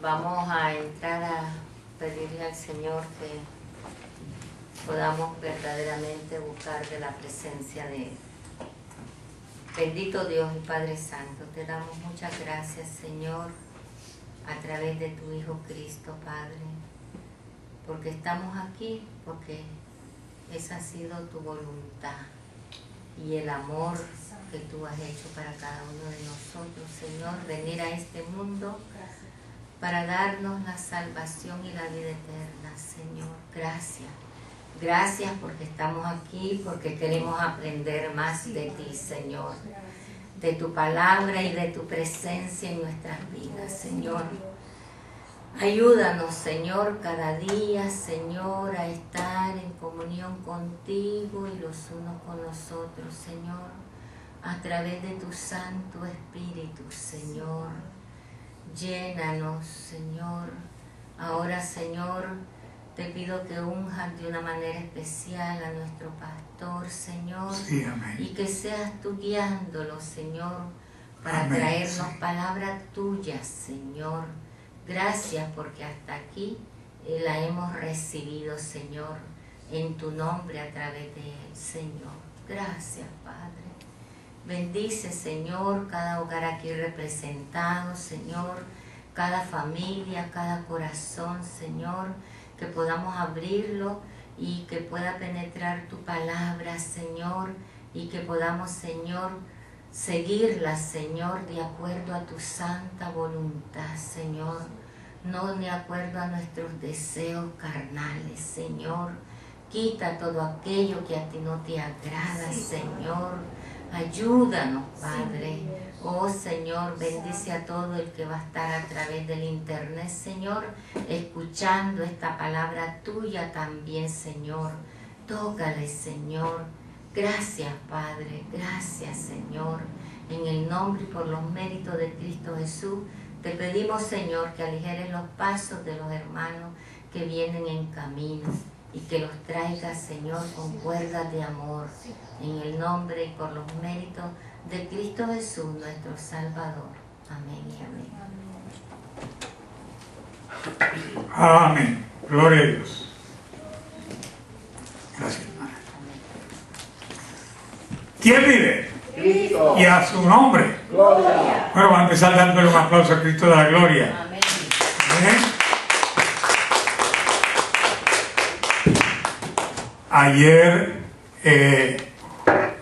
Vamos a entrar a pedirle al Señor que podamos verdaderamente buscar de la presencia de Él. Bendito Dios y Padre Santo, te damos muchas gracias, Señor, a través de tu Hijo Cristo, Padre, porque estamos aquí, porque esa ha sido tu voluntad y el amor que tú has hecho para cada uno de nosotros, Señor, venir a este mundo para darnos la salvación y la vida eterna, Señor. Gracias. Gracias porque estamos aquí, porque queremos aprender más de ti, Señor, de tu palabra y de tu presencia en nuestras vidas, Señor. Ayúdanos, Señor, cada día, Señor, a estar en comunión contigo y los unos con los otros, Señor, a través de tu Santo Espíritu, Señor. Llénanos, Señor. Ahora, Señor, te pido que unjas de una manera especial a nuestro pastor, Señor. Sí, amén. Y que seas tú guiándolo, Señor, para Amén, traernos sí. palabras tuyas, Señor. Gracias porque hasta aquí la hemos recibido, Señor, en tu nombre a través de él, Señor. Gracias, Padre. Bendice, Señor, cada hogar aquí representado, Señor, cada familia, cada corazón, Señor, que podamos abrirlo y que pueda penetrar tu palabra, Señor, y que podamos, Señor, seguirla, Señor, de acuerdo a tu santa voluntad, Señor, no de acuerdo a nuestros deseos carnales, Señor. Quita todo aquello que a ti no te agrada, Señor. Ayúdanos, Padre. Oh, Señor, bendice a todo el que va a estar a través del internet, Señor, escuchando esta palabra tuya también, Señor. Tócale, Señor. Gracias, Padre. Gracias, Señor. En el nombre y por los méritos de Cristo Jesús, te pedimos, Señor, que aligeres los pasos de los hermanos que vienen en camino y que los traigas, Señor, con cuerdas de amor. En el nombre y por los méritos de Cristo Jesús, nuestro Salvador. Amén y amén. Amén. Gloria a Dios. Gracias, hermana. ¿Quién vive? Cristo. Y a su nombre. Gloria. Bueno, vamos a empezar dándole un aplauso a Cristo de la gloria. Amén. Amén. Ayer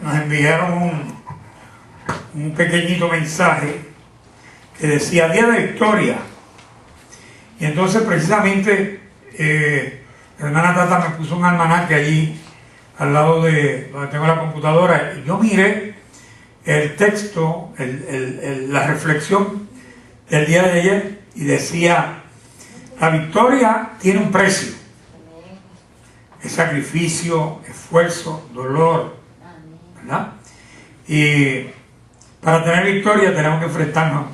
nos enviaron un pequeñito mensaje que decía Día de Victoria. Y entonces precisamente la hermana Tata me puso un almanaque allí al lado de donde tengo la computadora y yo miré el texto, la reflexión del día de ayer y decía: la victoria tiene un precio. Es sacrificio, esfuerzo, dolor, ¿verdad? Y para tener victoria tenemos que enfrentarnos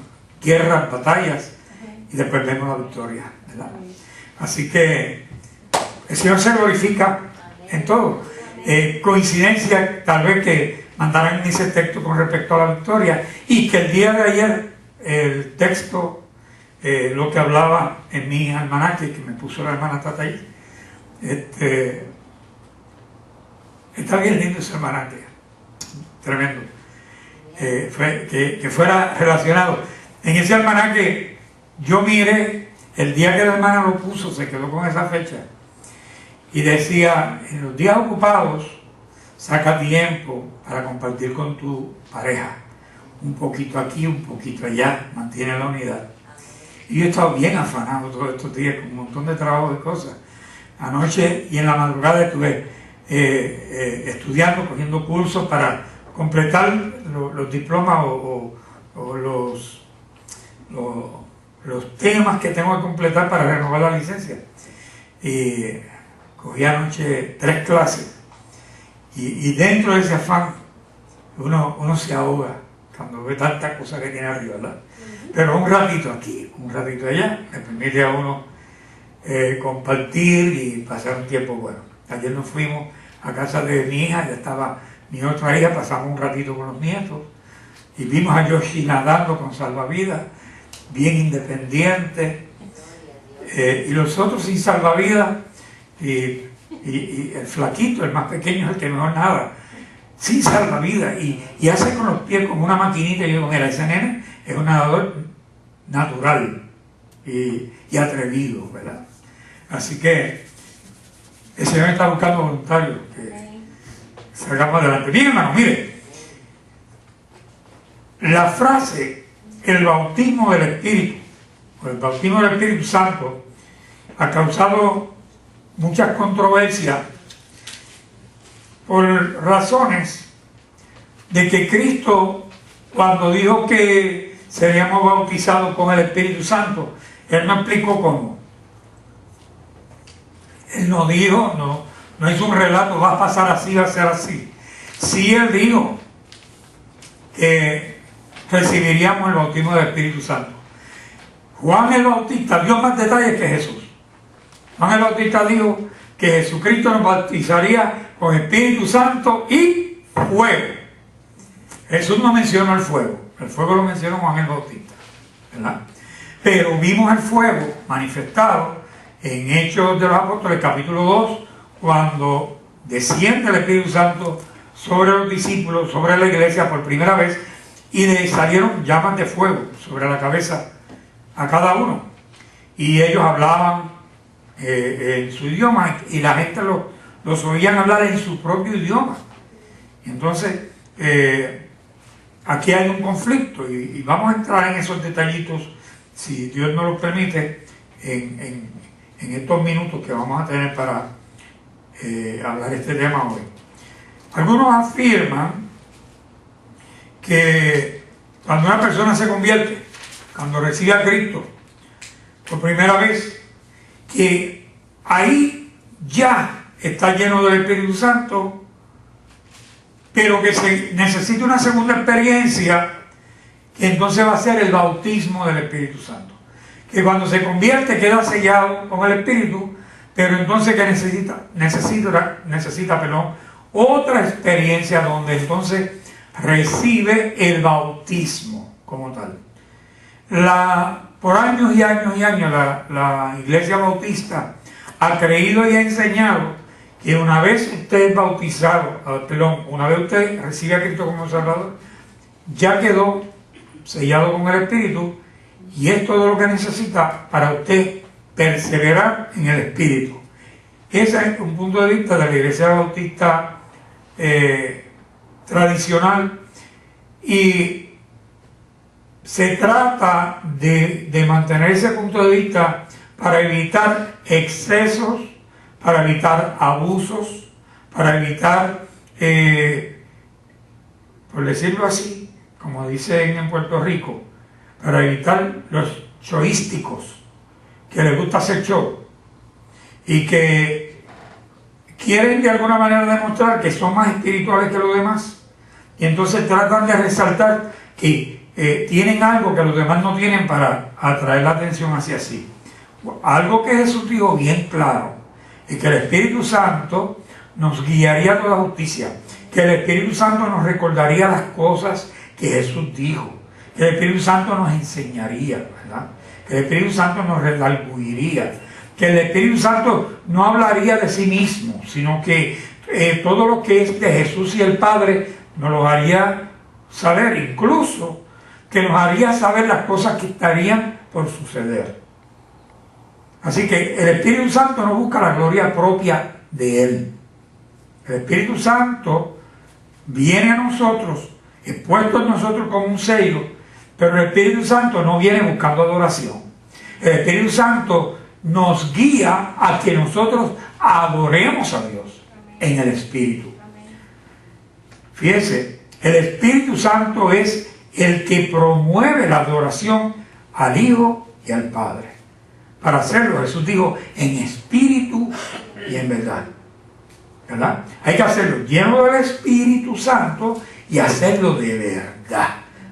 guerras, batallas y después vemos la victoria, ¿verdad? Así que el Señor se glorifica en todo. Coincidencia tal vez que mandaran ese texto con respecto a la victoria y que el día de ayer el texto, lo que hablaba en mi almanaque que me puso la hermana Tata ahí, está bien lindo ese almanaque, tremendo, que fuera relacionado. En ese almanaque yo miré el día que la hermana lo puso, se quedó con esa fecha y decía: en los días ocupados saca tiempo para compartir con tu pareja, un poquito aquí, un poquito allá, mantiene la unidad. Y yo he estado bien afanado todos estos días con un montón de trabajo de cosas. Anoche y en la madrugada estuve estudiando, cogiendo cursos para completar los diplomas o los temas que tengo que completar para renovar la licencia. Y cogí anoche 3 clases y dentro de ese afán uno se ahoga cuando ve tantas cosas que tiene arriba, ¿verdad? Pero un ratito aquí, un ratito allá, me permite a uno compartir y pasar un tiempo bueno. Ayer nos fuimos a casa de mi hija, ya estaba mi otra hija, pasamos un ratito con los nietos y vimos a Yoshi nadando con salvavidas, bien independiente, y los otros sin salvavidas, y el flaquito, el más pequeño, el que mejor nada, sin salvavidas, y hace con los pies como una maquinita. Y yo digo, mira, ese nene es un nadador natural y atrevido, ¿verdad? Así que el Señor está buscando voluntarios que salgamos adelante. Bien, hermano, mire, la frase el bautismo del Espíritu, o el bautismo del Espíritu Santo, ha causado muchas controversias por razones de que Cristo, cuando dijo que seríamos bautizados con el Espíritu Santo, Él no explicó cómo. Él no dijo, no hizo un relato, va a pasar así, va a ser así. Sí, Él dijo que recibiríamos el bautismo del Espíritu Santo. Juan el Bautista dio más detalles que Jesús. Juan el Bautista dijo que Jesucristo nos bautizaría con Espíritu Santo y fuego. Jesús no mencionó el fuego lo mencionó Juan el Bautista, ¿verdad? Pero vimos el fuego manifestado en Hechos de los Apóstoles capítulo 2, cuando desciende el Espíritu Santo sobre los discípulos, sobre la iglesia por primera vez, y salieron llamas de fuego sobre la cabeza a cada uno, y ellos hablaban en su idioma, y la gente los oían hablar en su propio idioma. Entonces aquí hay un conflicto, y vamos a entrar en esos detallitos, si Dios nos lo permite, en estos minutos que vamos a tener para hablar de este tema hoy. Algunos afirman que cuando una persona se convierte, cuando recibe a Cristo por primera vez, que ahí ya está lleno del Espíritu Santo, pero que se necesita una segunda experiencia, que entonces va a ser el bautismo del Espíritu Santo. Que cuando se convierte queda sellado con el Espíritu, pero entonces que necesita otra experiencia donde entonces recibe el bautismo como tal. Por años y años y años la Iglesia Bautista ha creído y ha enseñado que una vez usted es bautizado, una vez usted recibe a Cristo como Salvador, ya quedó sellado con el Espíritu, y es todo lo que necesita para usted perseverar en el Espíritu. Ese es un punto de vista de la Iglesia Bautista tradicional, y se trata de mantener ese punto de vista para evitar excesos, para evitar abusos, para evitar, por decirlo así, como dicen en Puerto Rico, para evitar los showísticos, que les gusta hacer show y que quieren de alguna manera demostrar que son más espirituales que los demás, y entonces tratan de resaltar que tienen algo que los demás no tienen para atraer la atención hacia sí. Algo que Jesús dijo bien claro es que el Espíritu Santo nos guiaría a toda justicia, que el Espíritu Santo nos recordaría las cosas que Jesús dijo, que el Espíritu Santo nos enseñaría, ¿verdad? Que el Espíritu Santo nos redarguiría, que el Espíritu Santo no hablaría de sí mismo, sino que todo lo que es de Jesús y el Padre nos lo haría saber, incluso que nos haría saber las cosas que estarían por suceder. Así que el Espíritu Santo no busca la gloria propia de Él. El Espíritu Santo viene a nosotros, es puesto en nosotros como un sello, pero el Espíritu Santo no viene buscando adoración. El Espíritu Santo nos guía a que nosotros adoremos a Dios en el Espíritu. Fíjese, el Espíritu Santo es el que promueve la adoración al Hijo y al Padre. Para hacerlo, Jesús dijo, en espíritu y en verdad. ¿Verdad? Hay que hacerlo lleno del Espíritu Santo y hacerlo de verdad.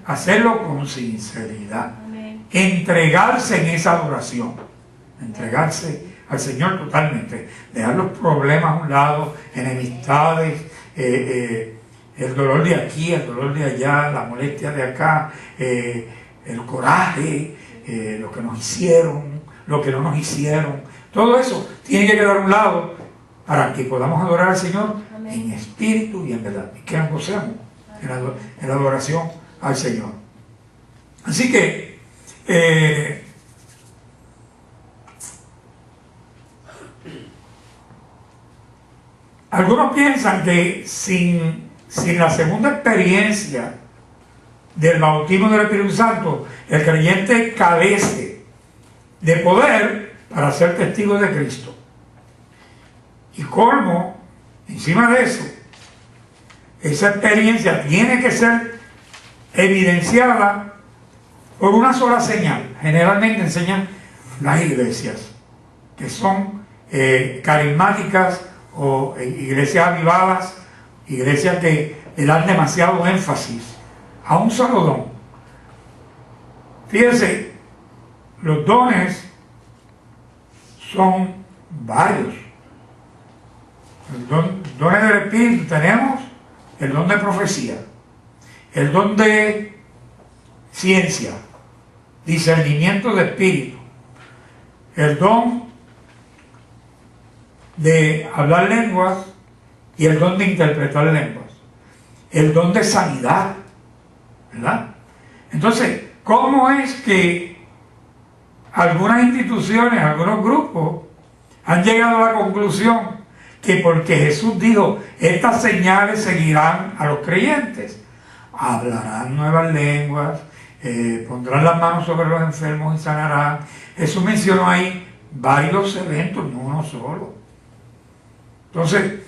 Hacerlo con sinceridad. Amén. Entregarse en esa adoración. Entregarse al Señor totalmente. Dejar los problemas a un lado, enemistades, el dolor de aquí, el dolor de allá, la molestia de acá, el coraje, lo que nos hicieron, lo que no nos hicieron. Todo eso tiene que quedar a un lado para que podamos adorar al Señor en espíritu y en verdad. Y que nos gocemos en la adoración al Señor. Así que algunos piensan que sin la segunda experiencia del bautismo del Espíritu Santo, el creyente carece de poder para ser testigo de Cristo. Y colmo, encima de eso, esa experiencia tiene que ser evidenciada por una sola señal. Generalmente enseñan las iglesias, que son carismáticas o iglesias avivadas, iglesias que le dan demasiado énfasis a un solo don. Fíjense, los dones son varios. Dones del Espíritu tenemos el don de profecía, el don de ciencia, discernimiento de espíritu, el don de hablar lenguas y el don de interpretar lenguas, el don de sanidad, ¿verdad? Entonces, ¿cómo es que algunas instituciones, algunos grupos han llegado a la conclusión que porque Jesús dijo, estas señales seguirán a los creyentes? Hablarán nuevas lenguas, pondrán las manos sobre los enfermos y sanarán. Jesús mencionó ahí varios eventos, no uno solo. Entonces,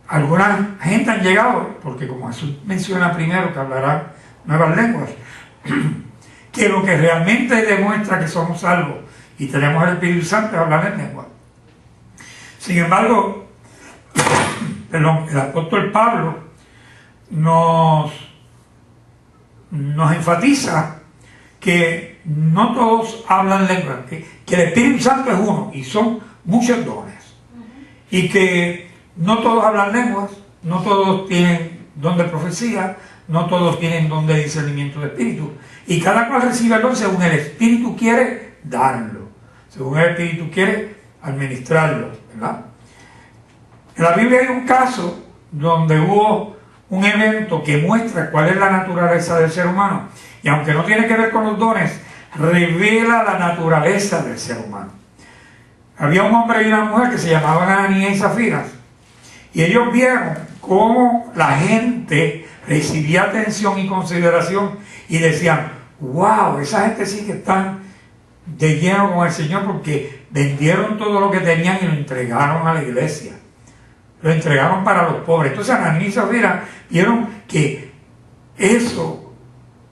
alguna gente han llegado, porque como Jesús menciona primero que hablarán nuevas lenguas, que lo que realmente demuestra que somos salvos y tenemos el Espíritu Santo es hablar en lengua. Sin embargo, el apóstol Pablo nos enfatiza que no todos hablan lengua, que el Espíritu Santo es uno y son muchos dones, y que no todos hablan lenguas, no todos tienen don de profecía, no todos tienen don de discernimiento de espíritu, y cada cual recibe el don según el Espíritu quiere darlo, según el Espíritu quiere administrarlo, ¿verdad? En la Biblia hay un caso donde hubo un evento que muestra cuál es la naturaleza del ser humano, y aunque no tiene que ver con los dones, revela la naturaleza del ser humano. Había un hombre y una mujer que se llamaban Ananías y Zafira, y ellos vieron cómo la gente recibía atención y consideración y decían, wow, esa gente sí que están de lleno con el Señor, porque vendieron todo lo que tenían y lo entregaron a la iglesia, lo entregaron para los pobres. Entonces Ananías y Zafira vieron que eso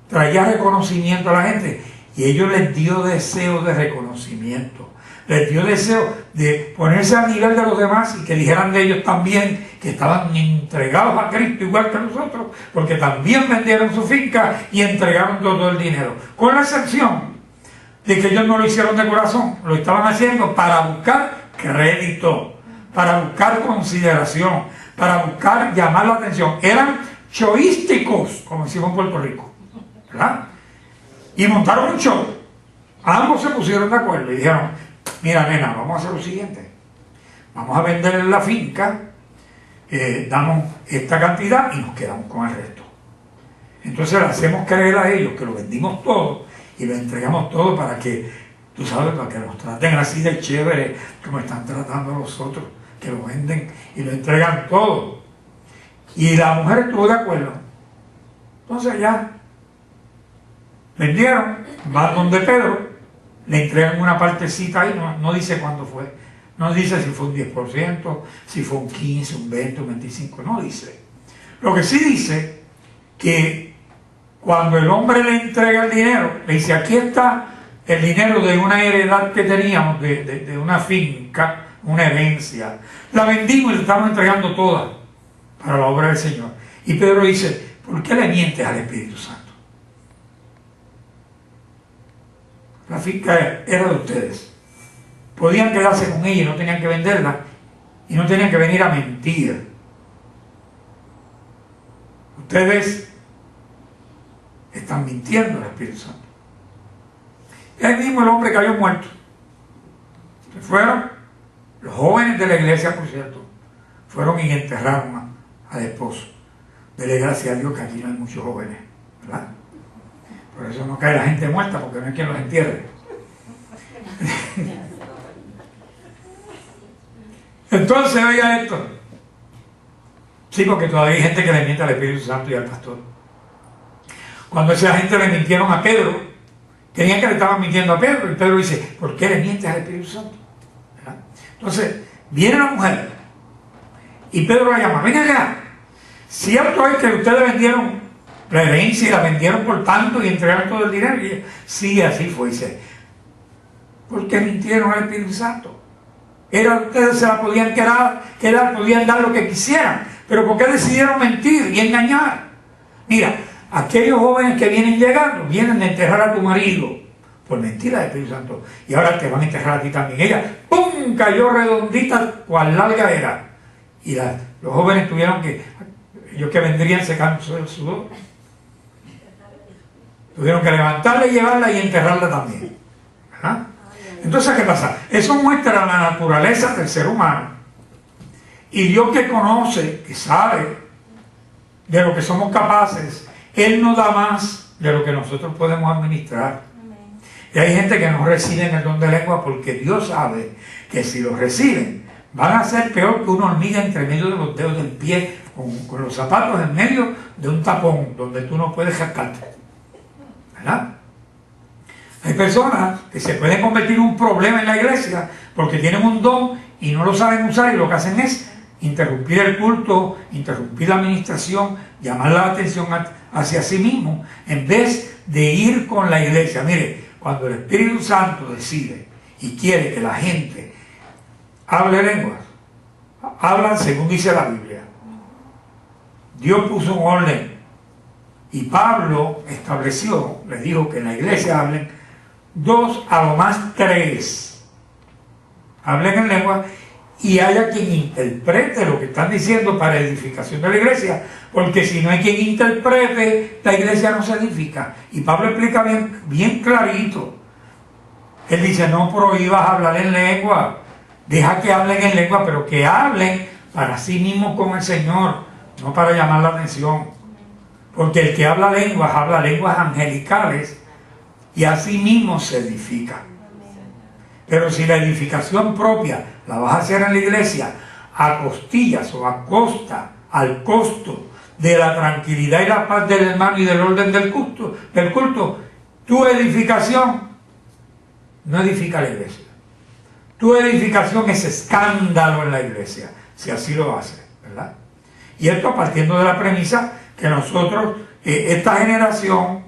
traía reconocimiento a la gente, y ellos les dio deseo de reconocimiento, les dio deseo de ponerse al nivel de los demás y que dijeran de ellos también que estaban entregados a Cristo igual que nosotros, porque también vendieron su finca y entregaron todo el dinero, con la excepción de que ellos no lo hicieron de corazón, lo estaban haciendo para buscar crédito, para buscar consideración, para buscar llamar la atención. Eran choísticos, como decimos en Puerto Rico, ¿verdad? Y montaron un show. Ambos se pusieron de acuerdo y dijeron, mira nena, vamos a hacer lo siguiente, vamos a vender la finca, damos esta cantidad y nos quedamos con el resto. Entonces le hacemos creer a ellos que lo vendimos todo y lo entregamos todo para que, tú sabes, para que nos traten así de chévere como están tratando a los otros, que lo venden y lo entregan todo. Y la mujer estuvo de acuerdo. Entonces ya vendieron, van donde Pedro, le entregan una partecita ahí, no dice cuándo fue, no dice si fue un 10%, si fue un 15, un 20, un 25%, no dice. Lo que sí dice que cuando el hombre le entrega el dinero, le dice, aquí está el dinero de una heredad que teníamos, de una finca, una herencia, la vendimos y le estamos entregando toda para la obra del Señor. Y Pedro dice, ¿por qué le mientes al Espíritu Santo? La finca era de ustedes. Podían quedarse con ella y no tenían que venderla, y no tenían que venir a mentir. Ustedes están mintiendo al Espíritu Santo. Y ahí mismo el hombre cayó muerto. Se fueron, los jóvenes de la iglesia, por cierto, fueron y enterraron al esposo. Dele gracias a Dios que aquí no hay muchos jóvenes, ¿verdad? Por eso no cae la gente muerta, porque no hay quien los entierre. Entonces, oiga esto. Sí, porque todavía hay gente que le miente al Espíritu Santo y al pastor. Cuando esa gente le mintieron a Pedro, creían que le estaban mintiendo a Pedro, y Pedro dice, ¿por qué le mientes al Espíritu Santo? ¿Verdad? Entonces, viene la mujer, y Pedro la llama, ven acá, cierto es que ustedes vendieron la herencia y la vendieron por tanto y entregaron todo el dinero. Y ella, sí, así fue, dice, ¿por qué mintieron al Espíritu Santo? Ustedes se la podían quedar, podían dar lo que quisieran, pero ¿por qué decidieron mentir y engañar? Mira, aquellos jóvenes que vienen llegando, vienen a enterrar a tu marido por mentira del Espíritu Santo, y ahora te van a enterrar a ti también. Ella, ¡pum!, cayó redondita, cual larga era. Y los jóvenes tuvieron que, ellos que vendrían secándose el sudor, tuvieron que levantarla y llevarla y enterrarla también. ¿Verdad? Entonces, ¿qué pasa? Eso muestra la naturaleza del ser humano. Y Dios, que conoce, que sabe de lo que somos capaces, Él nos da más de lo que nosotros podemos administrar. Y hay gente que no recibe en el don de lengua porque Dios sabe que si lo reciben, van a ser peor que una hormiga entre medio de los dedos del pie, con los zapatos en medio de un tapón donde tú no puedes rascarte. ¿Verdad? Hay personas que se pueden convertir en un problema en la iglesia porque tienen un don y no lo saben usar, y lo que hacen es interrumpir el culto, interrumpir la administración, llamar la atención hacia sí mismo, en vez de ir con la iglesia. Mire, cuando el Espíritu Santo decide y quiere que la gente hable lenguas, hablan según dice la Biblia. Dios puso un orden, y Pablo estableció, les dijo que en la iglesia hablen 2, a lo más 3. Hablen en lengua y haya quien interprete lo que están diciendo para edificación de la iglesia, porque si no hay quien interprete, la iglesia no se edifica. Y Pablo explica bien clarito. Él dice, no prohíbas hablar en lengua, deja que hablen en lengua, pero que hablen para sí mismos con el Señor, no para llamar la atención. Porque el que habla lenguas angelicales, y así mismo se edifica. Pero si la edificación propia la vas a hacer en la iglesia a costillas o a costa, al costo de la tranquilidad y la paz del hermano y del orden del culto, tu edificación no edifica la iglesia. Tu edificación es escándalo en la iglesia, si así lo hace, ¿verdad? Y esto partiendo de la premisa que nosotros, esta generación,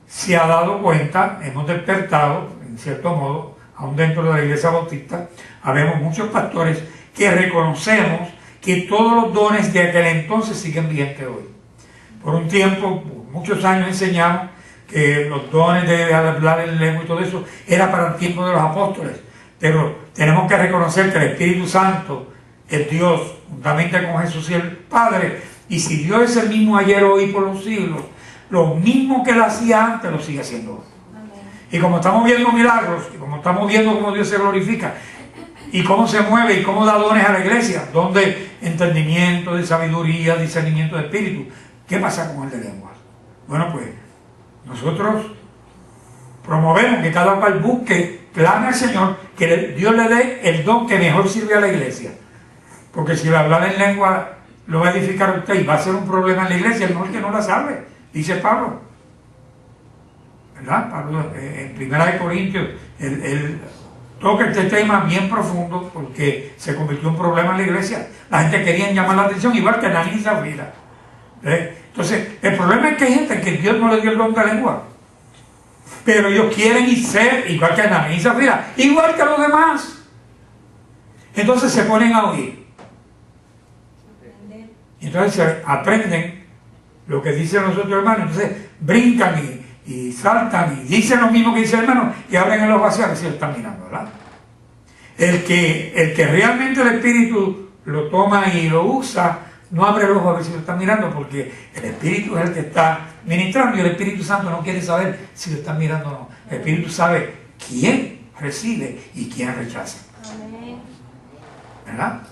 se ha dado cuenta, hemos despertado, en cierto modo, aún dentro de la iglesia bautista, habemos muchos pastores que reconocemos que todos los dones de aquel entonces siguen vigentes hoy. Por un tiempo, por muchos años enseñamos que los dones de hablar en lengua y todo eso era para el tiempo de los apóstoles, pero tenemos que reconocer que el Espíritu Santo es Dios, juntamente con Jesús y el Padre, y si Dios es el mismo ayer, hoy y por los siglos, lo mismo que él hacía antes lo sigue haciendo hoy. Y como estamos viendo milagros, y como estamos viendo cómo Dios se glorifica, y cómo se mueve, y cómo da dones a la iglesia, don de entendimiento, de sabiduría, discernimiento de espíritu, ¿qué pasa con el de lenguas? Bueno, pues nosotros promovemos que cada cual busque, clame al Señor, que Dios le dé el don que mejor sirve a la iglesia. Porque si hablar en lengua lo va a edificar usted y va a ser un problema en la iglesia, mejor que no la sabe, dice Pablo. ¿Verdad? Pablo, en 1 Corintios, él toca este tema bien profundo porque se convirtió en un problema en la iglesia. La gente quería llamar la atención, igual que Ananías y Zafira. Entonces, el problema es que hay gente que Dios no le dio el don de lengua, pero ellos quieren ser igual que Ananías y Zafira, igual que los demás. Entonces se ponen a oír. Entonces aprenden lo que dicen los otros hermanos. Entonces brincan y saltan y dicen lo mismo que dice el hermano y abren el ojo hacia ver si lo están mirando, ¿verdad? El que realmente el Espíritu lo toma y lo usa, no abre el ojo a ver si lo están mirando, porque el Espíritu es el que está ministrando y el Espíritu Santo no quiere saber si lo están mirando o no. El Espíritu sabe quién recibe y quién rechaza. ¿Verdad?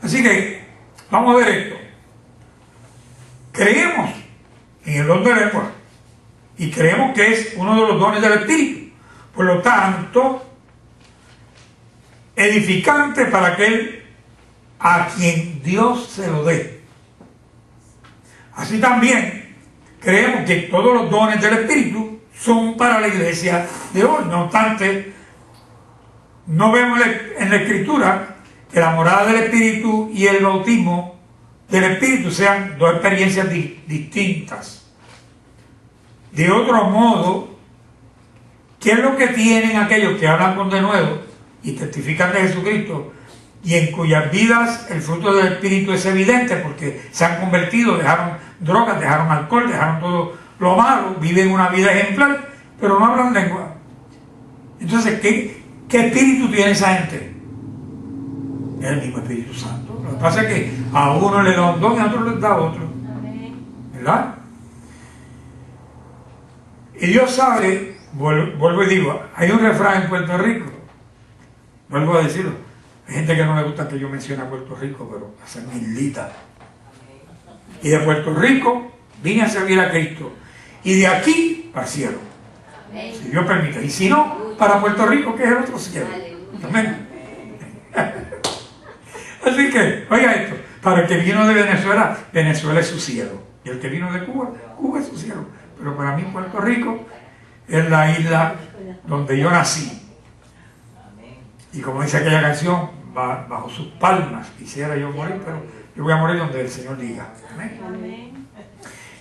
Así que, vamos a ver esto. Creemos en el don de lengua y creemos que es uno de los dones del Espíritu. Por lo tanto, edificante para aquel a quien Dios se lo dé. Así también creemos que todos los dones del Espíritu son para la iglesia de hoy. No obstante, no vemos en la Escritura que la morada del Espíritu y el bautismo del Espíritu sean dos experiencias distintas. De otro modo, ¿qué es lo que tienen aquellos que hablan con denuedo y testifican de Jesucristo y en cuyas vidas el fruto del Espíritu es evidente porque se han convertido, dejaron drogas, dejaron alcohol, dejaron todo lo malo, viven una vida ejemplar, pero no hablan lengua? Entonces, ¿qué espíritu tiene esa gente? Es el mismo Espíritu Santo. Lo que pasa es que a uno le da un don y a otro le da otro. ¿Verdad? Y Dios sabe, vuelvo y digo, hay un refrán en Puerto Rico, vuelvo a decirlo, hay gente que no le gusta que yo mencione a Puerto Rico, pero hacen islita. Y de Puerto Rico vine a servir a Cristo, y de aquí para el cielo, si Dios permite, y si no, para Puerto Rico, que es el otro cielo. Amén. Así que, oiga esto, para el que vino de Venezuela, Venezuela es su cielo, y el que vino de Cuba, Cuba es su cielo. Pero para mí Puerto Rico es la isla donde yo nací. Y como dice aquella canción, bajo sus palmas quisiera yo morir, pero yo voy a morir donde el Señor diga. Amén.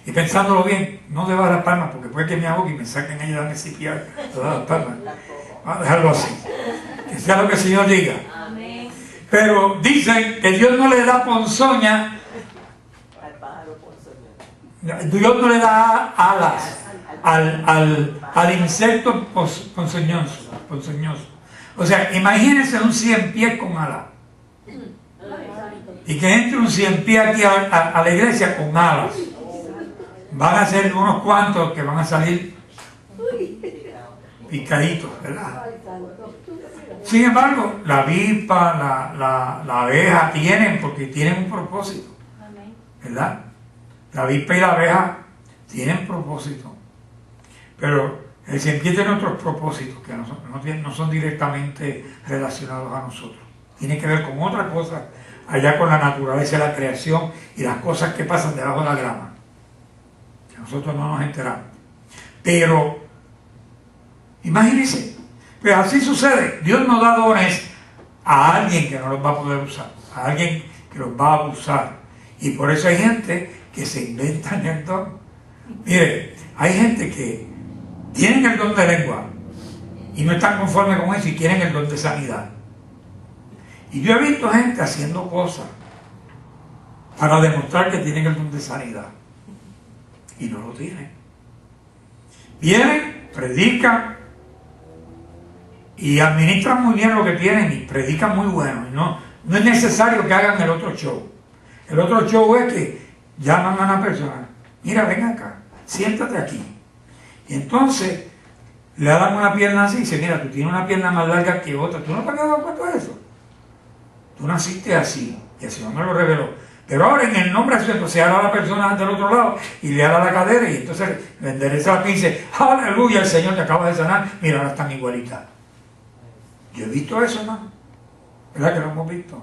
Y pensándolo bien, no debajo de las palmas, porque puede que me ahogue y me saquen ahí de CPR, todas las palmas. Vamos a dejarlo así. Que sea lo que el Señor diga. Pero dicen que Dios no le da ponzoña. Dios no le da alas al insecto ponzoñoso. O sea, imagínense un 100 pies con alas. Y que entre un 100 pies aquí a la iglesia con alas. Van a ser unos cuantos que van a salir picaditos, ¿verdad? Sin embargo, la avispa, la abeja porque tienen un propósito, ¿verdad? La avispa y la abeja tienen propósito, pero el científico tiene otros propósitos que no son directamente relacionados a nosotros. Tiene que ver con otra cosa, allá con la naturaleza de la creación y las cosas que pasan debajo de la grama, que nosotros no nos enteramos. Pero, imagínense, pues así sucede. Dios nos da dones a alguien que no los va a poder usar, a alguien que los va a abusar. Y por eso hay gente que se inventan el don. Mire, hay gente que tienen el don de lengua y no están conformes con eso y quieren el don de sanidad. Y yo he visto gente haciendo cosas para demostrar que tienen el don de sanidad y no lo tienen. Vienen, predican y administran muy bien lo que tienen y predican muy bueno. Y no es necesario que hagan el otro show. El otro show es que llaman a una persona, mira, ven acá, siéntate aquí. Y entonces le dan una pierna así y dice, mira, tú tienes una pierna más larga que otra. ¿Tú no te has dado cuenta de eso? Tú naciste así, y el Señor me lo reveló. Pero ahora en el nombre de Jesús, entonces habla a la persona del otro lado y le habla la cadera y entonces le endereza la pierna y dice, aleluya, el Señor te acaba de sanar, mira, ahora están igualitas. Yo he visto eso, ¿no? ¿Verdad que lo hemos visto?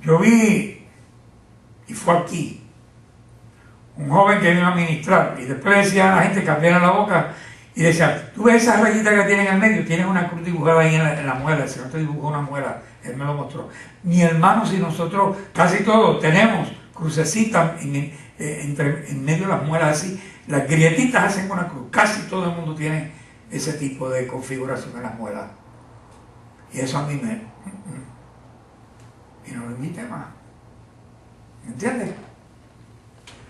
Yo vi, y fue aquí, un joven que vino a ministrar y después decía a la gente que abriera la boca y decía, tú ves esas rayitas que tienen en el medio, tienes una cruz dibujada ahí en la muela, el Señor te dibujó una muela, Él me lo mostró. Mi hermano, si nosotros, casi todos, tenemos crucecitas en medio de las muelas así, las grietitas hacen una cruz, casi todo el mundo tiene ese tipo de configuración en las muelas. Y eso a mí y no lo invite más. ¿Entiendes?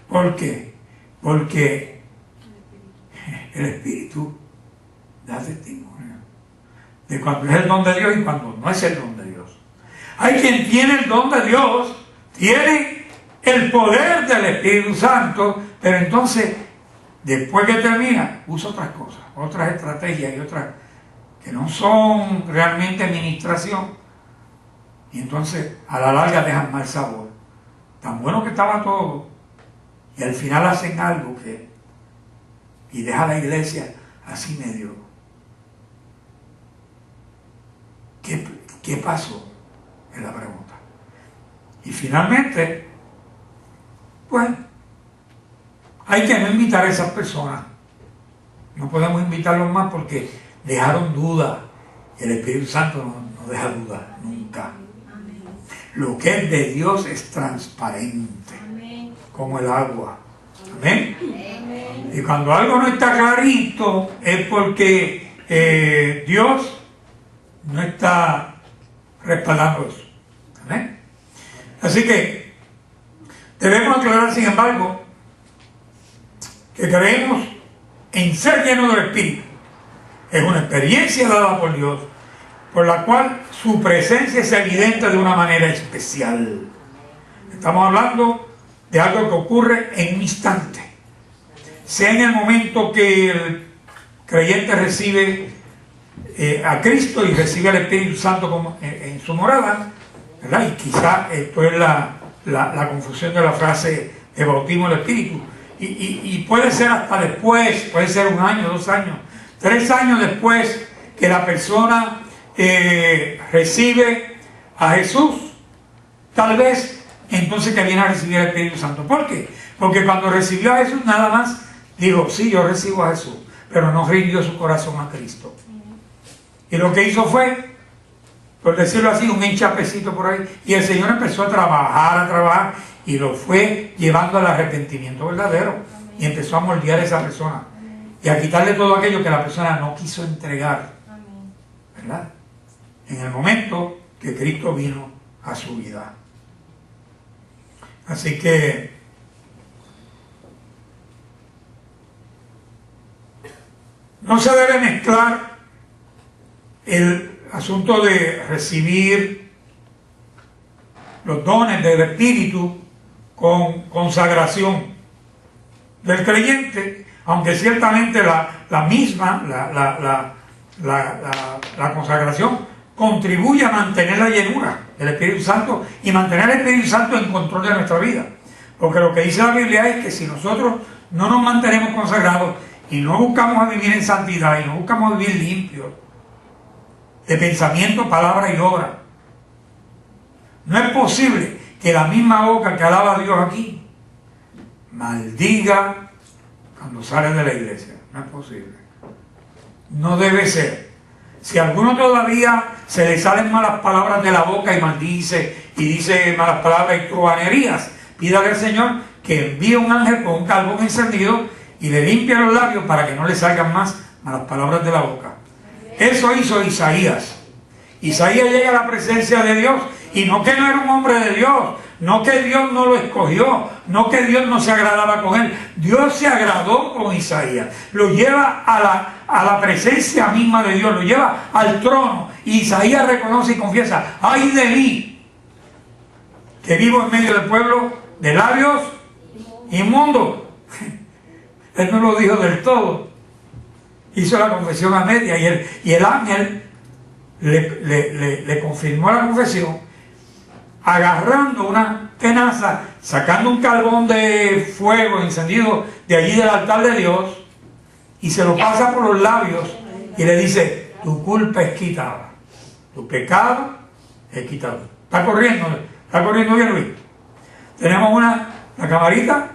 ¿Por qué? Porque el Espíritu da testimonio de cuando es el don de Dios y cuando no es el don de Dios. Hay quien tiene el don de Dios, tiene el poder del Espíritu Santo, pero entonces después que termina, usa otras cosas, otras estrategias y otras que no son realmente administración, y entonces a la larga dejan mal sabor. Tan bueno que estaba todo, y al final hacen algo y deja la iglesia así medio. ¿Qué pasó? Es la pregunta. Y finalmente, pues, hay que no invitar a esas personas. No podemos invitarlos más porque dejaron duda. El Espíritu Santo no deja duda, nunca. Lo que es de Dios es transparente, como el agua. Amén. Y cuando algo no está clarito es porque Dios no está respaldando eso. Amén. Así que debemos aclarar, sin embargo, que creemos en ser llenos del Espíritu. Es una experiencia dada por Dios, por la cual su presencia es evidente de una manera especial. Estamos hablando de algo que ocurre en un instante, sea en el momento que el creyente recibe a Cristo y recibe al Espíritu Santo como en su morada, ¿verdad? Y quizá esto es la confusión de la frase de bautismo del Espíritu, y puede ser hasta después, puede ser 1 año, 2 años, 3 años después que la persona recibe a Jesús, tal vez entonces que viene a recibir el Espíritu Santo. ¿Por qué? Porque cuando recibió a Jesús nada más dijo, sí, yo recibo a Jesús, pero no rindió su corazón a Cristo. Y lo que hizo fue, por decirlo así, un enchapecito por ahí, y el Señor empezó a trabajar, y lo fue llevando al arrepentimiento verdadero, y empezó a moldear a esa persona, y a quitarle todo aquello que la persona no quiso entregar, ¿verdad? En el momento que Cristo vino a su vida. Así que no se debe mezclar el asunto de recibir los dones del Espíritu con consagración del creyente, aunque ciertamente la misma consagración contribuye a mantener la llenura del Espíritu Santo y mantener el Espíritu Santo en control de nuestra vida. Porque lo que dice la Biblia es que si nosotros no nos mantenemos consagrados y no buscamos a vivir en santidad y no buscamos a vivir limpios de pensamiento, palabra y obra, no es posible que la misma boca que alaba a Dios aquí maldiga cuando sale de la iglesia. No es posible. No debe ser. Si a alguno todavía se le salen malas palabras de la boca y maldice y dice malas palabras y truhanerías, pídale al Señor que envíe un ángel con un carbón encendido y le limpie los labios para que no le salgan más malas palabras de la boca. Eso hizo Isaías. Isaías llega a la presencia de Dios, y no que no era un hombre de Dios, no que Dios no lo escogió, no que Dios no se agradaba con él. Dios se agradó con Isaías, lo lleva a la presencia misma de Dios, lo lleva al trono, y Isaías reconoce y confiesa, ay de mí, que vivo en medio del pueblo de labios inmundos. Él no lo dijo del todo, hizo la confesión a media, y el ángel le confirmó la confesión, agarrando una tenaza, sacando un carbón de fuego encendido de allí del altar de Dios, y se lo pasa por los labios y le dice, tu culpa es quitada, tu pecado es quitado. Está corriendo bien, Luis. Tenemos la camarita,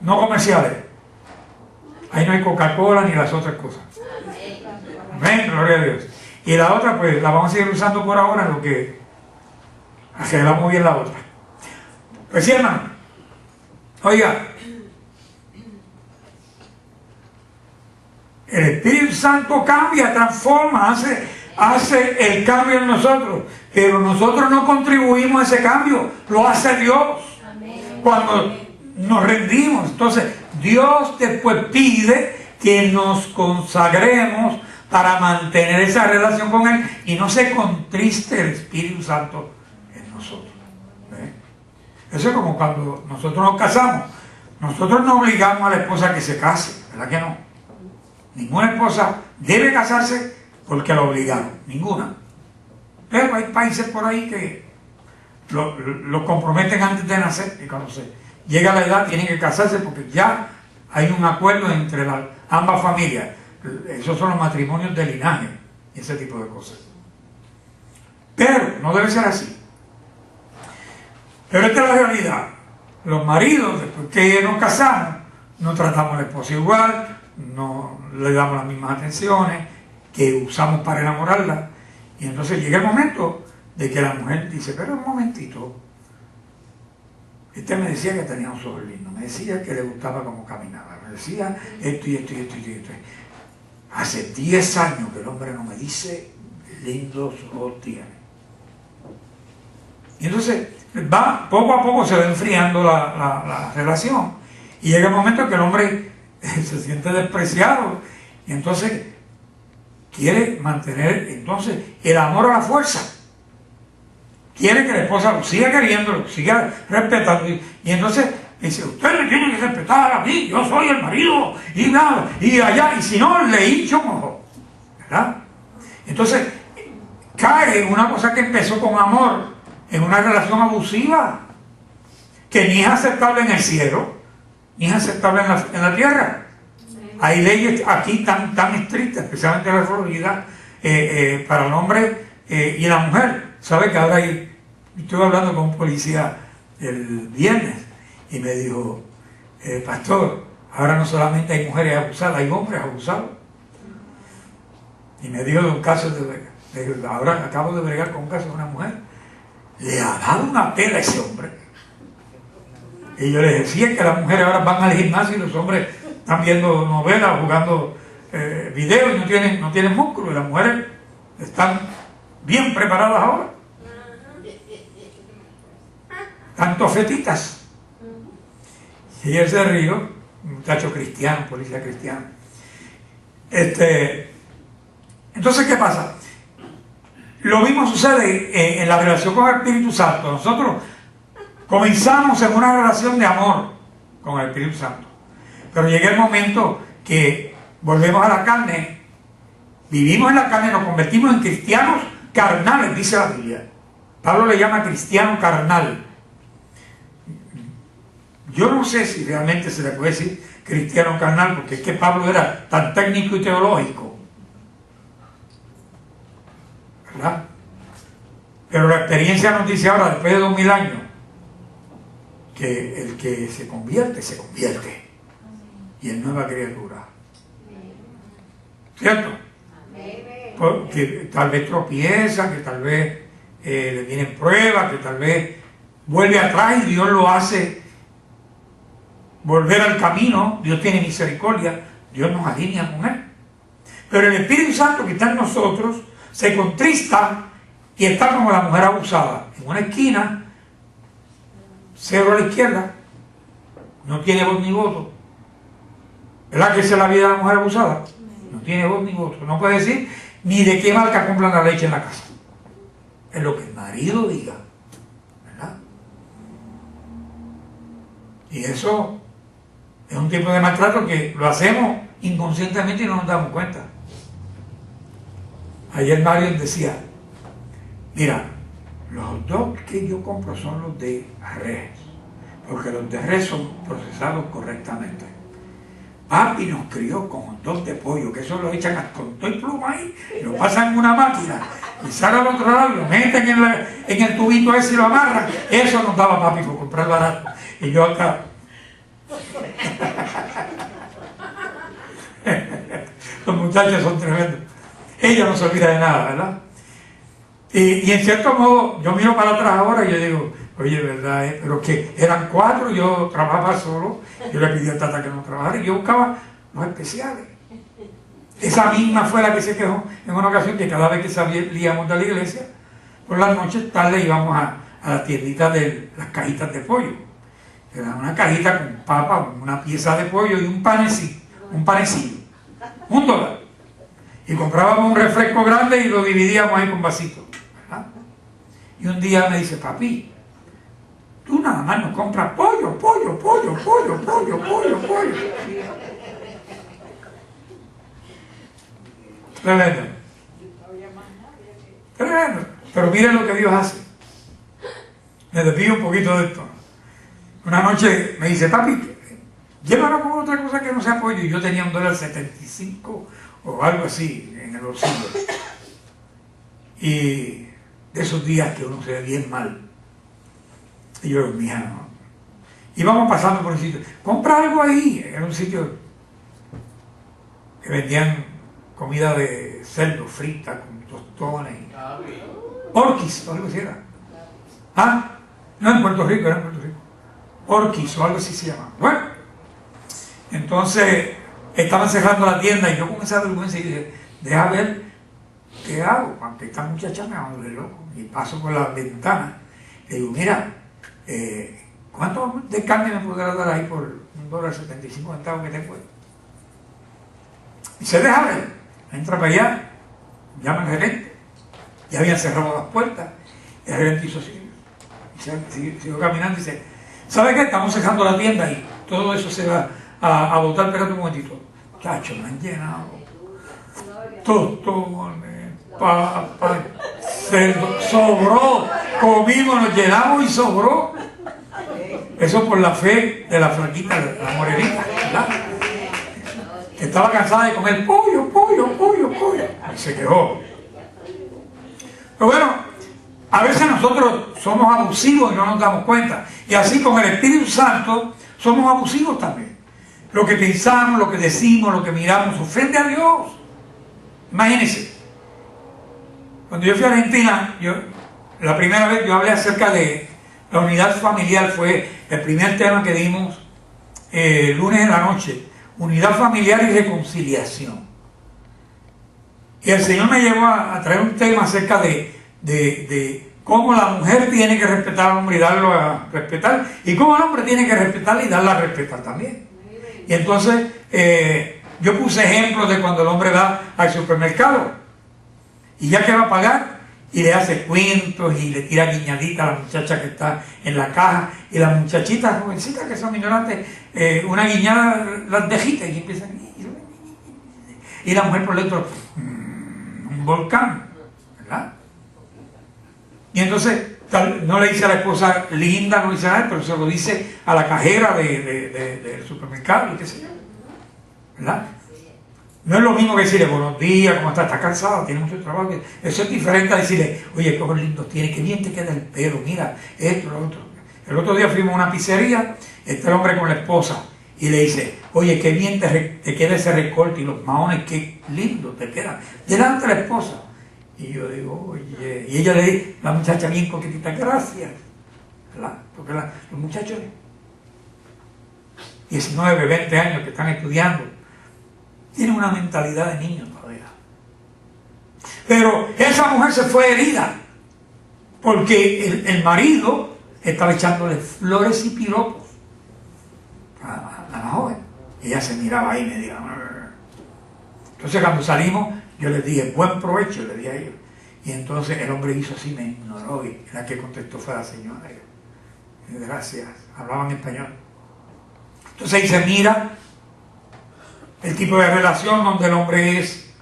no comerciales, ahí no hay Coca-Cola ni las otras cosas. Amén, gloria a Dios. Y la otra pues la vamos a seguir usando por ahora, lo que arreglamos bien la otra. Pues sí, hermano, oiga, el Espíritu Santo cambia, transforma, hace el cambio en nosotros, pero nosotros no contribuimos a ese cambio, lo hace Dios. Cuando nos rendimos, entonces Dios después pide que nos consagremos para mantener esa relación con Él y no se contriste el Espíritu Santo en nosotros. Eso es como cuando nosotros nos casamos. nosotros no obligamos a la esposa a que se case, ¿verdad que no? Ninguna esposa debe casarse porque la obligaron, ninguna. Pero hay países por ahí que lo comprometen antes de nacer, y cuando se llega a la edad tienen que casarse porque ya hay un acuerdo entre ambas familias. Esos son los matrimonios de linaje, ese tipo de cosas. Pero no debe ser así. Pero esta es la realidad. Los maridos, después que nos casamos, no tratamos a la esposa igual, no le damos las mismas atenciones que usamos para enamorarla. Y entonces llega el momento de que la mujer dice, pero un momentito, este me decía que tenía un ojos lindos, me decía que le gustaba cómo caminaba, me decía esto y esto y esto y esto. Hace 10 años que el hombre no me dice lindos ojos tiene. Y entonces poco a poco se va enfriando la relación. Y llega el momento en que el hombre se siente despreciado. Y entonces quiere mantener el amor a la fuerza. Quiere que la esposa lo siga queriendo, lo siga respetando. Y entonces dice, usted me tiene que respetar a mí, yo soy el marido. Y nada, y allá, y si no, le hincho un ojo. ¿Verdad? Entonces cae en una cosa que empezó con amor, en una relación abusiva, que ni es aceptable en el cielo, ni es aceptable en la tierra. Hay leyes aquí tan estrictas, especialmente en la Florida, para el hombre y la mujer. ¿Sabe que ahora estuve hablando con un policía el viernes y me dijo, pastor, ahora no solamente hay mujeres abusadas, hay hombres abusados? Y me dijo de un caso ahora acabo de bregar con un caso de una mujer, le ha dado una pela a ese hombre. Y yo les decía que las mujeres ahora van al gimnasio y los hombres están viendo novelas, jugando videos y no tienen músculo. Y las mujeres están bien preparadas ahora. Tanto fetitas. Y él se rió, un muchacho cristiano, policía cristiano. Entonces, ¿qué pasa? Lo mismo sucede en la relación con el Espíritu Santo. Nosotros comenzamos en una relación de amor con el Espíritu Santo. Pero llega el momento que volvemos a la carne, vivimos en la carne, nos convertimos en cristianos carnales, dice la Biblia. Pablo le llama cristiano carnal. Yo no sé si realmente se le puede decir cristiano carnal, porque es que Pablo era tan técnico y teológico, ¿verdad? Pero la experiencia nos dice ahora, después de 2000 años, que el que se convierte, y es nueva criatura. ¿Cierto? Que tal vez tropieza, que tal vez le vienen pruebas, que tal vez vuelve atrás y Dios lo hace volver al camino. Dios tiene misericordia, Dios nos alinea con Él. Pero el Espíritu Santo que está en nosotros se contrista y está como la mujer abusada, en una esquina, cero a la izquierda, no tiene voz ni voto. ¿Verdad que esa es la vida de la mujer abusada? No tiene voz ni voto, no puede decir ni de qué marca compran la leche en la casa. Es lo que el marido diga, ¿verdad? Y eso es un tipo de maltrato que lo hacemos inconscientemente y no nos damos cuenta. Ayer Mario decía, mira, los hot dogs que yo compro son los de res, porque los de res son procesados correctamente. Papi nos crió con hot dogs de pollo, que eso lo echan con todo el pluma ahí, y lo pasan en una máquina, y sale al otro lado, y lo meten en el tubito ese y lo amarran. Eso nos daba papi por comprar barato. Y yo acá... Los muchachos son tremendos. Ella no se olvida de nada, ¿verdad? Y en cierto modo, yo miro para atrás ahora y yo digo, oye, ¿verdad? Pero que eran 4, yo trabajaba solo, yo le pedí a Tata que no trabajara y yo buscaba los especiales. Esa misma fue la que se quejó en una ocasión, que cada vez que salíamos de la iglesia, por las noches tarde íbamos a la tiendita de las cajitas de pollo. Era una cajita con papa, una pieza de pollo y un panecillo, $1. Y comprábamos un refresco grande y lo dividíamos ahí con vasitos, ¿verdad? Y un día me dice, papi, tú nada más nos compras pollo. Tremendo. Tremendo. Pero miren lo que Dios hace. Me desvío un poquito de esto. Una noche me dice, papi, llévalo con otra cosa que no sea pollo. Y yo tenía $1.75 o algo así en el bolsillo. Y de esos días que uno se ve bien mal. Y yo, mija, no. Íbamos pasando por un sitio. Compra algo ahí. Era un sitio que vendían comida de cerdo frita con tostones. Orquis o algo así era. ¿Ah? No, en Puerto Rico, era en Puerto Rico. Orquis o algo así se llama. Bueno, entonces estaban cerrando la tienda y yo con esa vergüenza y dije, deja ver qué hago, aunque esta muchacha me va a volver loco. Y paso por la ventana y digo, mira, ¿cuánto de carne me podrá dar ahí por $1.75 que tengo ahí? Y se deja ver, entra para allá, llama al gerente, ya habían cerrado las puertas, y el gerente hizo así, y siguió caminando y dice, ¿sabe qué? Estamos cerrando la tienda y todo eso se va a botar, espérate un momentito. Chacho, me han llenado tostones, papas, cerdo, sobró, comimos, nos llenamos y sobró. Eso por la fe de la flaquita, la morenita, ¿verdad? Que estaba cansada de comer pollo. Y se quejó. Pero bueno, a veces nosotros somos abusivos y no nos damos cuenta. Y así con el Espíritu Santo somos abusivos también. Lo que pensamos, lo que decimos, lo que miramos ofende a Dios. Imagínense. Cuando yo fui a Argentina, la primera vez yo hablé acerca de la unidad familiar, fue el primer tema que dimos el lunes en la noche. Unidad familiar y reconciliación. Y el Señor me llevó a traer un tema acerca de cómo la mujer tiene que respetar al hombre y darlo a respetar, y cómo el hombre tiene que respetar y darla a respetar también. Y entonces yo puse ejemplos de cuando el hombre va al supermercado y ya que va a pagar y le hace cuentos y le tira guiñadita a la muchacha que está en la caja, y las muchachitas jovencitas que son ignorantes, una guiñada las dejita y empiezan, y la mujer por dentro, un volcán, ¿verdad? Y entonces no le dice a la esposa linda, no dice nada, pero se lo dice a la cajera del supermercado, qué sé yo, ¿verdad? No es lo mismo que decirle buenos días, ¿cómo estás? ¿Estás cansado? ¿Tienes mucho trabajo? Eso es diferente a decirle, oye, qué ojos lindos tienes, qué bien te queda el pelo, mira, esto, lo otro. El otro día fuimos a una pizzería, está el hombre con la esposa, y le dice, oye, qué bien te queda ese recorte y los maones, qué lindo te quedan, delante de la esposa. Y yo digo, oye, y ella le dice, la muchacha bien coquetita, gracias, ¿verdad? Porque los muchachos 19, 20 años que están estudiando tienen una mentalidad de niños todavía. Pero esa mujer se fue herida porque el marido estaba echándole flores y piropos a la joven. Ella se miraba ahí y me dijo, entonces cuando salimos yo les dije, buen provecho, le dije a ellos. Y entonces el hombre hizo así, me ignoró, y la que contestó fue la señora. Y gracias, hablaban español. Entonces ahí se mira el tipo de relación donde el hombre es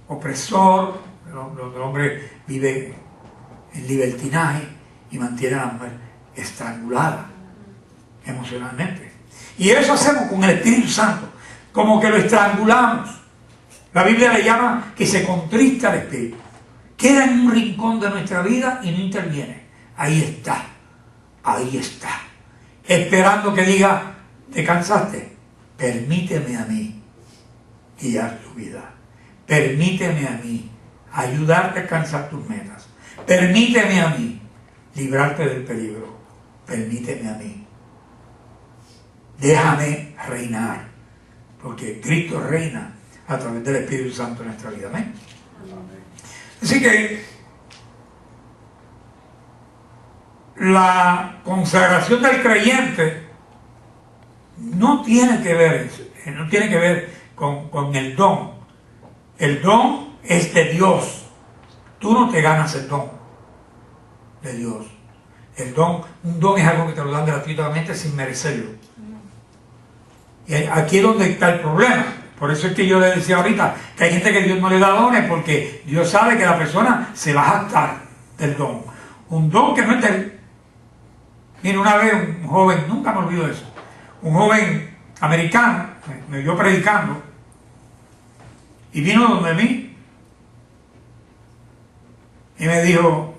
opresor, donde el hombre vive en libertinaje y mantiene a la mujer estrangulada emocionalmente. Y eso hacemos con el Espíritu Santo, como que lo estrangulamos. La Biblia le llama que se contrista el Espíritu. Queda en un rincón de nuestra vida y no interviene. Ahí está, esperando que diga, ¿te cansaste? Permíteme a mí guiar tu vida. Permíteme a mí ayudarte a alcanzar tus metas. Permíteme a mí librarte del peligro. Permíteme a mí. Déjame reinar. Porque Cristo reina a través del Espíritu Santo en nuestra vida. Amén. Así que la consagración del creyente no tiene que ver con el don. El don es de Dios. Tú no te ganas el don de Dios. El don, un don es algo que te lo dan gratuitamente sin merecerlo. Y aquí es donde está el problema. Por eso es que yo le decía ahorita que hay gente que Dios no le da dones porque Dios sabe que la persona se va a jactar del don. Un don que no es de él. Mira, una vez un joven, nunca me olvido de eso, un joven americano me vio predicando y vino donde mí y me dijo: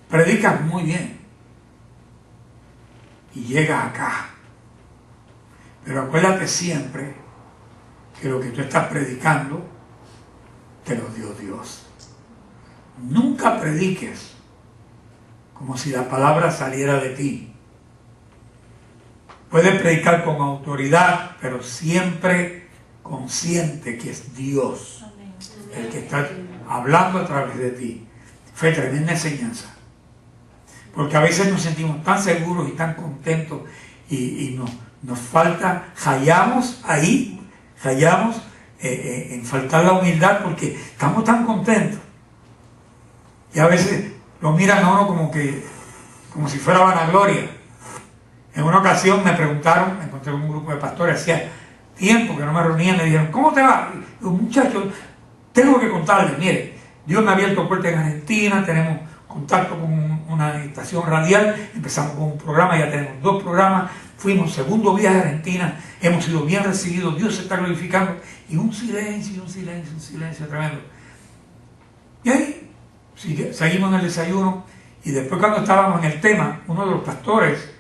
predicas muy bien y llegas acá, pero acuérdate siempre que lo que tú estás predicando te lo dio Dios. Nunca prediques como si la palabra saliera de ti. Puedes predicar con autoridad, pero siempre consciente que es Dios el que está hablando a través de ti. Fue tremenda enseñanza. Porque a veces nos sentimos tan seguros y tan contentos y nos falta, fallamos en faltar la humildad porque estamos tan contentos. Y a veces lo miran a uno como si fuera vanagloria. En una ocasión me preguntaron, me encontré con un grupo de pastores, hacía tiempo que no me reunía, me dijeron: ¿cómo te va? Y digo: muchachos, tengo que contarles, mire, Dios me ha abierto puertas en Argentina, tenemos contacto con una estación radial, empezamos con un programa, ya tenemos 2 programas, fuimos segundo viaje a Argentina, hemos sido bien recibidos, Dios se está glorificando, y un silencio tremendo. Y ahí seguimos en el desayuno, y después, cuando estábamos en el tema, uno de los pastores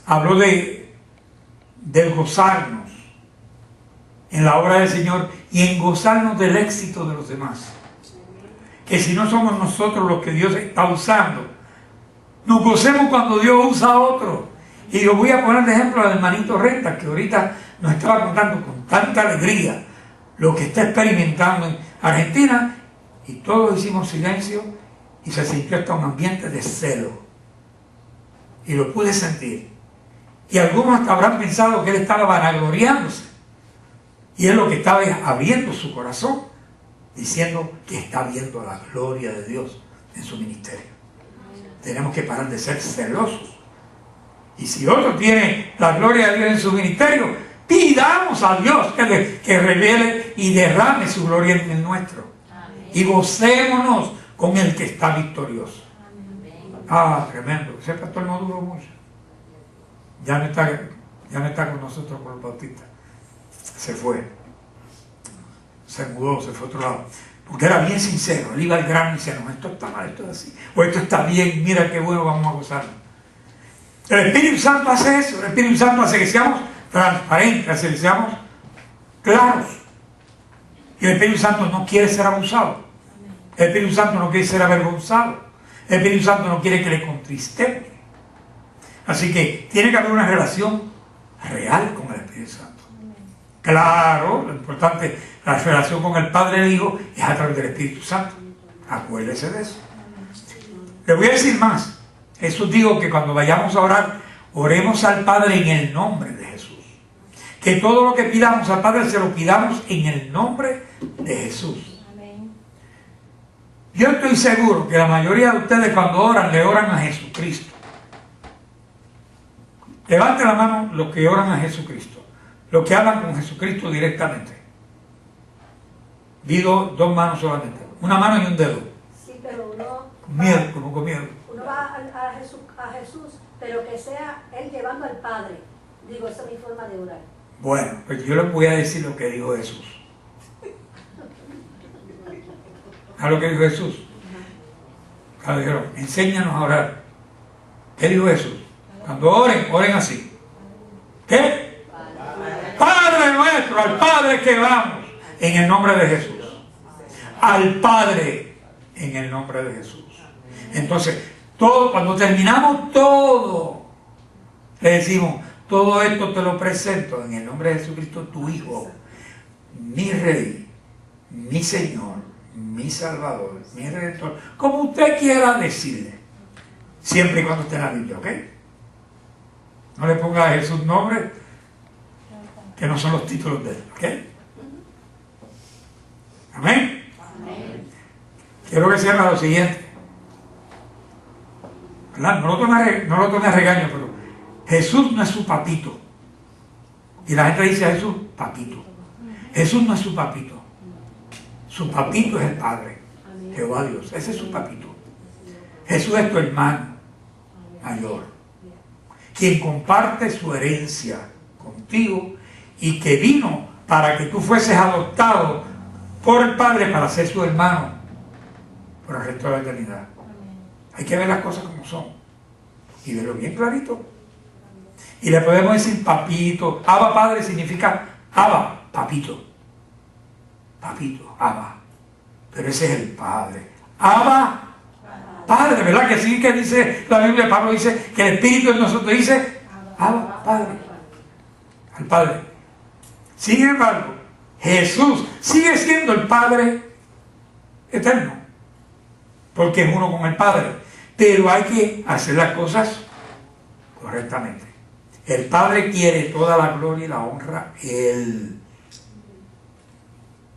habló del gozarnos en la obra del Señor y en gozarnos del éxito de los demás. Que si no somos nosotros los que Dios está usando, nos gocemos cuando Dios usa a otro. Y yo voy a poner de ejemplo al hermanito Renta, que ahorita nos estaba contando con tanta alegría lo que está experimentando en Argentina, y todos hicimos silencio y se sintió hasta un ambiente de celo. Y lo pude sentir. Y algunos hasta habrán pensado que él estaba vanagloriándose. Y es lo que estaba abriendo su corazón, diciendo que está viendo la gloria de Dios en su ministerio. Tenemos que parar de ser celosos. Y si otro tiene la gloria de Dios en su ministerio, pidamos a Dios que revele y derrame su gloria en el nuestro. Y gocémonos con el que está victorioso. Ah, tremendo. Ese pastor no duró mucho. Ya no está con nosotros, con los bautistas. Se fue. Se mudó, se fue a otro lado. Porque era bien sincero. Él iba al grano y decía: no, esto está mal, esto es así. O esto está bien, mira qué bueno, vamos a gozarnos. El Espíritu Santo hace eso. El Espíritu Santo hace que seamos transparentes, hace que seamos claros. Y el Espíritu Santo no quiere ser abusado. El Espíritu Santo no quiere ser avergonzado. El Espíritu Santo no quiere que le contristemos. Así que tiene que haber una relación real con el Espíritu Santo. Claro, lo importante, la relación con el Padre y el Hijo es a través del Espíritu Santo. Acuérdese de eso. Le voy a decir más. Jesús dijo que cuando vayamos a orar, oremos al Padre en el nombre de Jesús. Que todo lo que pidamos al Padre se lo pidamos en el nombre de Jesús. Yo estoy seguro que la mayoría de ustedes, cuando oran, le oran a Jesucristo. Levante la mano los que oran a Jesucristo, los que hablan con Jesucristo directamente. Vi dos manos solamente, una mano y un dedo. Sí, pero uno con miedo, como con miedo. Uno va a Jesús, pero que sea Él llevando al Padre. Digo, esa es mi forma de orar. Bueno, pues yo les voy a decir lo que dijo Jesús. ¿A lo que dijo Jesús? Claro, dijeron: enséñanos a orar. ¿Qué dijo Jesús? Cuando oren así. ¿Qué? Padre nuestro, al Padre que vamos, en el nombre de Jesús. Al Padre, en el nombre de Jesús. Entonces, cuando terminamos todo, le decimos: todo esto te lo presento en el nombre de Jesucristo, tu Hijo, mi Rey, mi Señor, mi Salvador, mi Redentor, como usted quiera decirle, siempre y cuando esté en la Biblia, ¿ok? No le ponga a Jesús nombres que no son los títulos de él, ¿ok? Amén. Quiero que se haga lo siguiente. ¿verdad? No lo tome a regaño, pero Jesús no es su papito. Y la gente dice a Jesús, papito. Jesús no es su papito. Su papito es el Padre, Jehová Dios. Ese es su papito. Jesús es tu hermano mayor, quien comparte su herencia contigo y que vino para que tú fueses adoptado por el Padre para ser su hermano por el resto de la eternidad. Hay que ver las cosas como son y verlo bien clarito. Y le podemos decir papito. Abba Padre significa Abba, papito. Papito, Abba. Pero ese es el Padre. Abba Padre, ¿verdad? Que sí, que dice la Biblia, Pablo dice que el Espíritu en nosotros dice Abba Padre. Al Padre. Sin embargo, Jesús sigue siendo el Padre eterno, porque es uno con el Padre. Pero hay que hacer las cosas correctamente. El Padre quiere toda la gloria y la honra Él.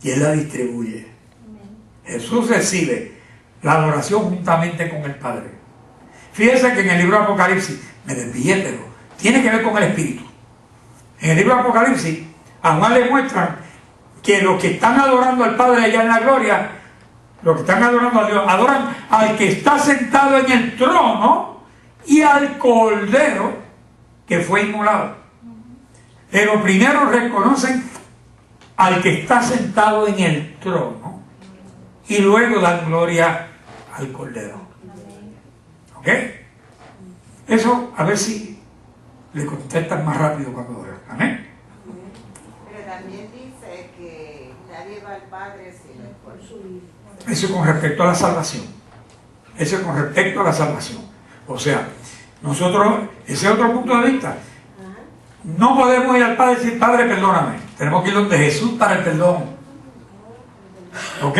Y Él la distribuye. Jesús recibe la adoración juntamente con el Padre. Fíjense que en el libro de Apocalipsis, me desvié, pero tiene que ver con el Espíritu. En el libro de Apocalipsis, a Juan le muestran que los que están adorando al Padre allá en la gloria, los que están adorando a Dios, adoran al que está sentado en el trono y al Cordero que fue inmolado. Pero primero reconocen al que está sentado en el trono y luego dan gloria al Cordero. ¿Ok? Eso, a ver si le contestan más rápido cuando oran. Amén. Pero también dice que nadie va al Padre sino por su Hijo. Eso con respecto a la salvación. Eso con respecto a la salvación. O sea, nosotros, ese es otro punto de vista. No podemos ir al Padre y decir, Padre, perdóname. Tenemos que ir donde Jesús para el perdón. ¿Ok?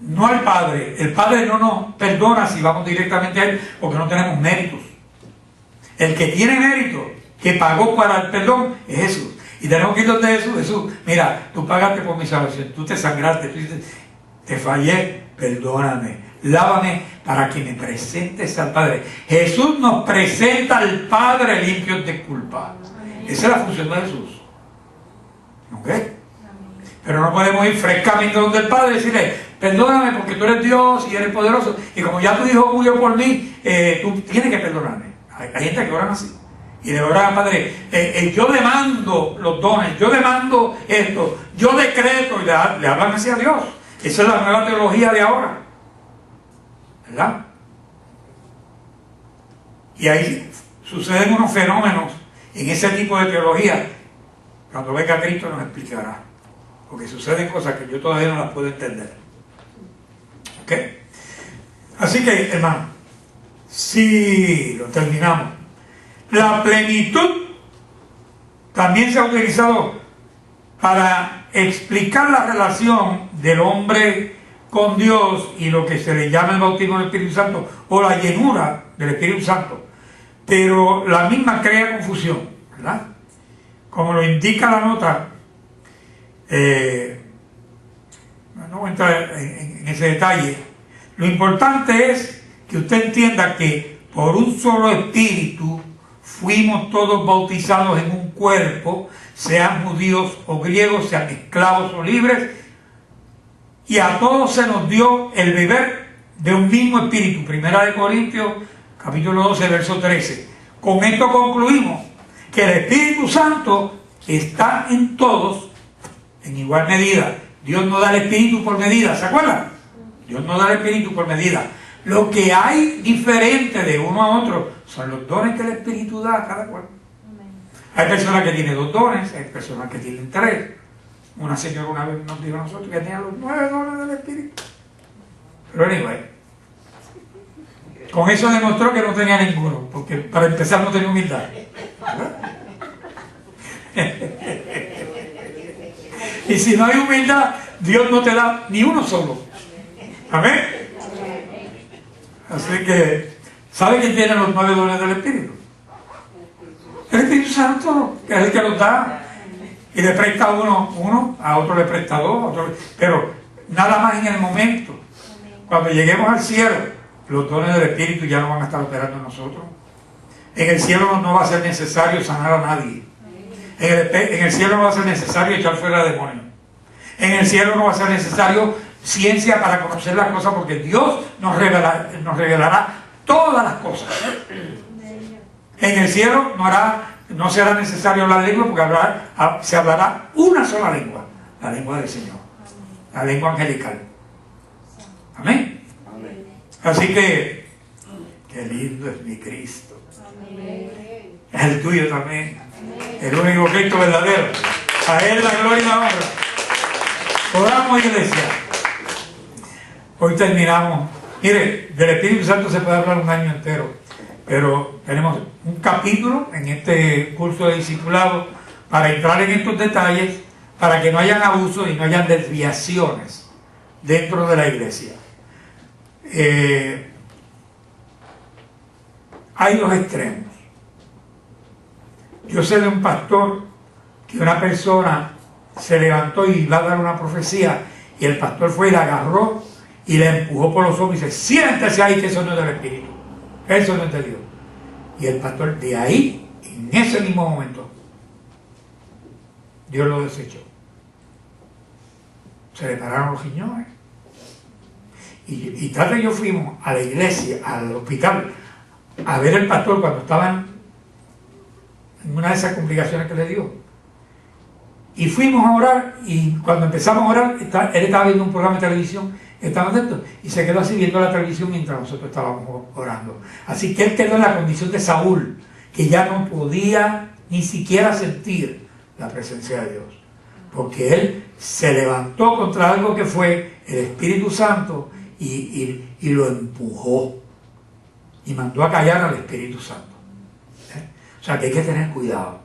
No al Padre. El Padre no nos perdona si vamos directamente a Él porque no tenemos méritos. El que tiene mérito, que pagó para el perdón, es Jesús. Y tenemos que ir donde Jesús. Jesús, mira, tú pagaste por mi salvación. Tú te sangraste. Tú dices, te fallé, perdóname. Lávame para que me presentes al Padre. Jesús nos presenta al Padre limpios de culpa. Esa es la función de Jesús. ¿Ok? Pero no podemos ir frescamente donde el Padre y decirle, perdóname porque tú eres Dios y eres poderoso. Y como ya tu Hijo murió por mí, tú tienes que perdonarme. Hay gente que oran así. Y de verdad, Padre, yo demando los dones, yo demando esto, yo decreto, y le hablan así a Dios. Esa es la nueva teología de ahora. ¿Verdad? Y ahí suceden unos fenómenos en ese tipo de teología. Cuando venga Cristo nos explicará. Porque suceden cosas que yo todavía no las puedo entender. ¿Ok? Así que, hermano, si lo terminamos. La plenitud también se ha utilizado para explicar la relación del hombre con Dios y lo que se le llama el bautismo del Espíritu Santo o la llenura del Espíritu Santo. Pero la misma crea confusión, ¿verdad? Como lo indica la nota, no voy a entrar en ese detalle. Lo importante es que usted entienda que por un solo Espíritu fuimos todos bautizados en un cuerpo, sean judíos o griegos, sean esclavos o libres, y a todos se nos dio el beber de un mismo Espíritu. Primera de Corintios, capítulo 12, verso 13. Con esto concluimos que el Espíritu Santo está en todos en igual medida. Dios no da el Espíritu por medida, ¿se acuerdan? Dios no da el Espíritu por medida. Lo que hay diferente de uno a otro son los dones que el Espíritu da a cada cual. Hay personas que tienen 2 dones, hay personas que tienen 3. Una señora una vez nos dijo a nosotros que tenía los 9 dones del Espíritu. Pero anyway, con eso demostró que no tenía ninguno, porque para empezar no tenía humildad. Y si no hay humildad, Dios no te da ni uno solo. Amén. Así que, ¿sabe quién tiene los 9 dones del Espíritu? El Espíritu Santo, que es el que los da. Y le presta uno, a otro le presta 2, pero nada más en el momento. Cuando lleguemos al cielo, los dones del Espíritu ya no van a estar operando en nosotros. En el cielo no va a ser necesario sanar a nadie. En el cielo no va a ser necesario echar fuera demonios. En el cielo no va a ser necesario ciencia para conocer las cosas, porque Dios nos revelará todas las cosas. En el cielo no será necesario hablar lengua, porque se hablará una sola lengua, la lengua del Señor, la lengua angelical. Amén. Así que, qué lindo es mi Cristo. Es el tuyo también. El único Cristo verdadero. A Él la gloria y la honra. Oramos, iglesia. Hoy terminamos. Mire, del Espíritu Santo se puede hablar un año entero, pero tenemos un capítulo en este curso de discipulado para entrar en estos detalles, para que no hayan abusos y no hayan desviaciones dentro de la iglesia. Hay dos extremos. Yo sé de un pastor que una persona se levantó y iba a dar una profecía, y el pastor fue y la agarró y le empujó por los hombros y dice: siéntese ahí, que eso no es del Espíritu, eso no es de Dios. Y el pastor, de ahí, en ese mismo momento, Dios lo desechó. Se le pararon los riñones. Y Tata y yo fuimos a la iglesia, al hospital, a ver al pastor cuando estaban en una de esas complicaciones que le dio. Y fuimos a orar, y cuando empezamos a orar, él estaba viendo un programa de televisión, estaba dentro, y se quedó así viendo la televisión mientras nosotros estábamos orando. Así que él quedó en la condición de Saúl, que ya no podía ni siquiera sentir la presencia de Dios, porque él se levantó contra algo que fue el Espíritu Santo y lo empujó y mandó a callar al Espíritu Santo. O sea que hay que tener cuidado,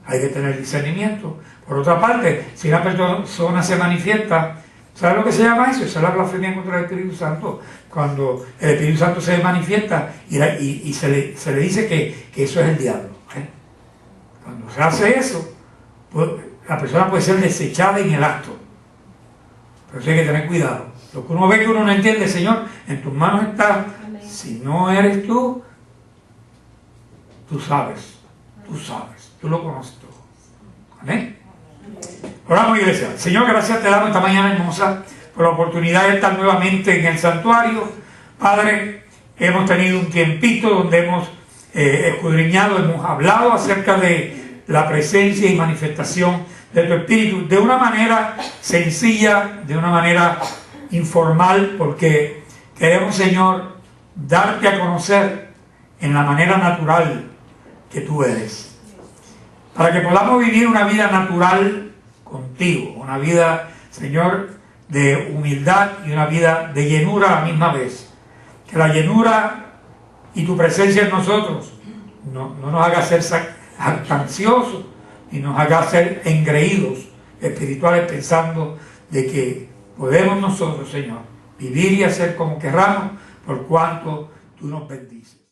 hay que tener discernimiento. Por otra parte, si una persona se manifiesta, ¿sabe lo que se llama eso? Esa es la blasfemia contra el Espíritu Santo. Cuando el Espíritu Santo se manifiesta y se le dice que eso es el diablo. Cuando se hace eso, pues, la persona puede ser desechada en el acto. Pero eso hay que tener cuidado. Lo que uno ve que uno no entiende: Señor, en tus manos está. Amén. Si no eres tú, tú sabes, tú lo conoces todo. Amén. Oramos, iglesia. Señor, gracias te damos esta mañana hermosa por la oportunidad de estar nuevamente en el santuario. Padre, hemos tenido un tiempito donde hemos escudriñado, hemos hablado acerca de la presencia y manifestación de tu Espíritu de una manera sencilla, de una manera informal, porque queremos, Señor, darte a conocer en la manera natural que tú eres, para que podamos vivir una vida natural contigo, una vida, Señor, de humildad y una vida de llenura a la misma vez. Que la llenura y tu presencia en nosotros no nos haga ser ansiosos y nos haga ser engreídos espirituales, pensando de que podemos nosotros, Señor, vivir y hacer como querramos, por cuanto tú nos bendices.